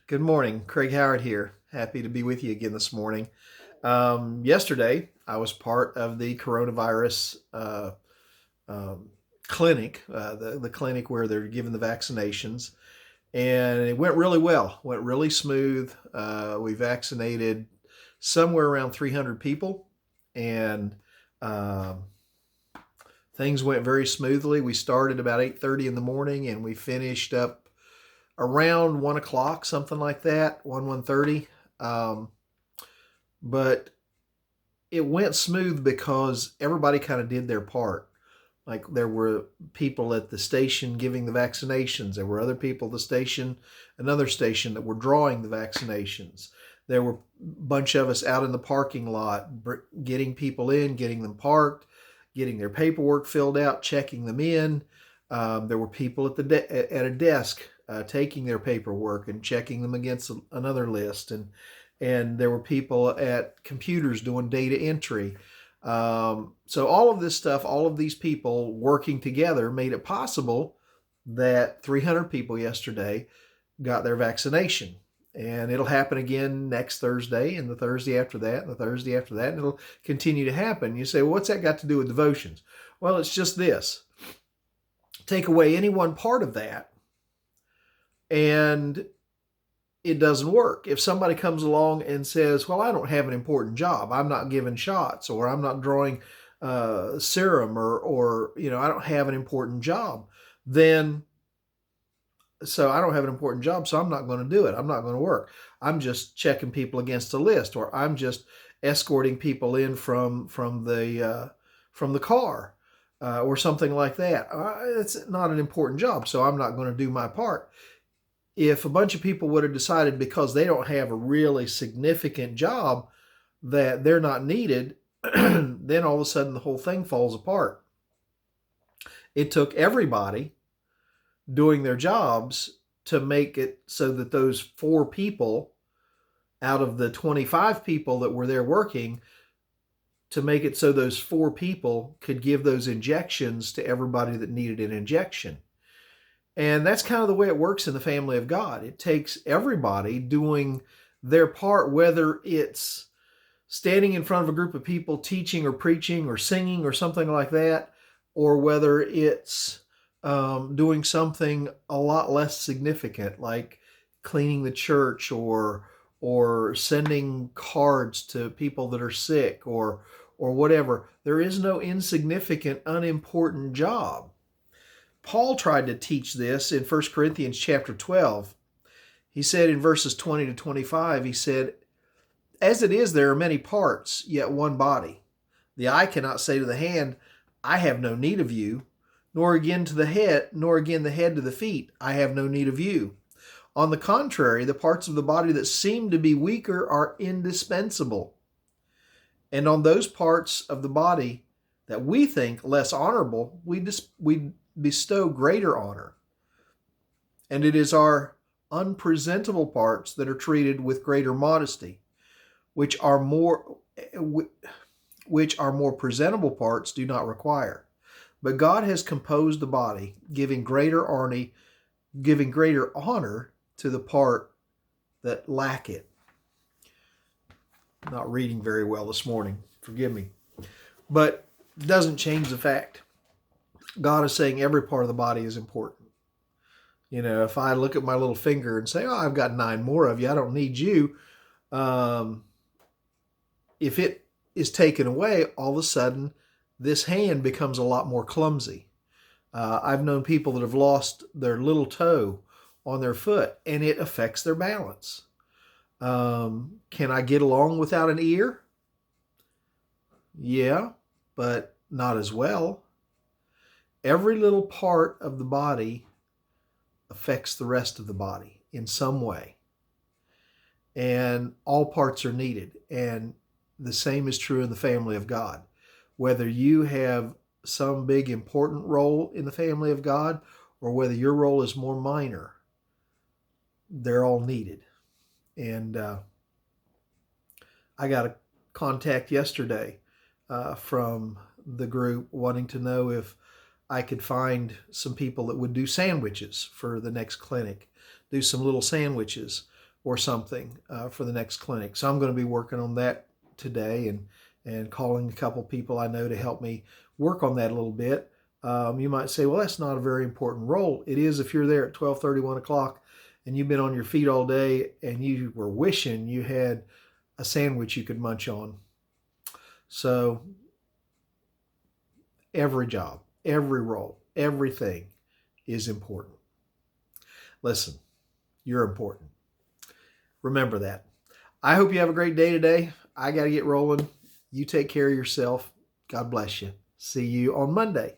Good morning. Craig Howard here. Happy to be with you again this morning. Yesterday, I was part of the coronavirus um, clinic, the clinic where they're giving the vaccinations, and it went really well. Went really smooth. We vaccinated somewhere around 300 people, and um, things went very smoothly. We started about 8:30 in the morning, and we finished up around 1 o'clock, something like that, 1:30. Um, but it went smooth because everybody kind of did their part. Like there were people at the station giving the vaccinations. There were other people at the station, another station that were drawing the vaccinations. There were a bunch of us out in the parking lot, getting people in, getting them parked, getting their paperwork filled out, checking them in. There were people at at a desk taking their paperwork and checking them against another list, and there were people at computers doing data entry. So all of this stuff, all of these people working together made it possible that 300 people yesterday got their vaccination. And it'll happen again next Thursday, and the Thursday after that, and the Thursday after that, and it'll continue to happen. You say, well, what's that got to do with devotions? Well, it's just this. Take away any one part of that, and it doesn't work. If somebody comes along and says, well, I don't have an important job, I'm not giving shots, or I'm not drawing serum, or I don't have an important job, then so I don't have an important job, so I'm not going to do it. I'm not going to work. I'm just checking people against a list, or I'm just escorting people in from the car, or something like that. It's not an important job, so I'm not going to do my part. If a bunch of people would have decided because they don't have a really significant job that they're not needed, then all of a sudden the whole thing falls apart. It took everybody doing their jobs to make it so that those 4 people out of the 25 people that were there working, to make it so those 4 people could give those injections to everybody that needed an injection. And that's kind of the way it works in the family of God. It takes everybody doing their part, whether it's standing in front of a group of people teaching or preaching or singing or something like that, or whether it's doing something a lot less significant, like cleaning the church, or sending cards to people that are sick, or whatever. There is no insignificant, unimportant job. Paul tried to teach this in 1 Corinthians chapter 12. He said in verses 20 to 25, he said, as it is, there are many parts, yet one body. The eye cannot say to the hand, I have no need of you, nor again the head to the feet, I have no need of you. On the contrary, the parts of the body that seem to be weaker are indispensable. And on those parts of the body that we think less honorable, we bestow greater honor. And it is our unpresentable parts that are treated with greater modesty, which our more presentable parts do not require. But God has composed the body, giving greater honor to the part that lack it. I'm not reading very well this morning, forgive me. But it doesn't change the fact God is saying every part of the body is important. If I look at my little finger and say, oh, I've got 9 more of you, I don't need you. If it is taken away, all of a sudden, this hand becomes a lot more clumsy. I've known people that have lost their little toe on their foot, and it affects their balance. Can I get along without an ear? Yeah, but not as well. Every little part of the body affects the rest of the body in some way. And all parts are needed. And the same is true in the family of God. Whether you have some big important role in the family of God, or whether your role is more minor, they're all needed. And I got a contact yesterday from the group wanting to know if I could find some people that would do sandwiches for the next clinic, do some little sandwiches. or something for the next clinic. So I'm going to be working on that today and calling a couple people I know to help me work on that a little bit. You might say, well, that's not a very important role. It is if you're there at 12:30, 1 o'clock, and you've been on your feet all day and you were wishing you had a sandwich you could munch on. So every job, every role, everything is important. Listen, you're important. Remember that. I hope you have a great day today. I got to get rolling. You take care of yourself. God bless you. See you on Monday.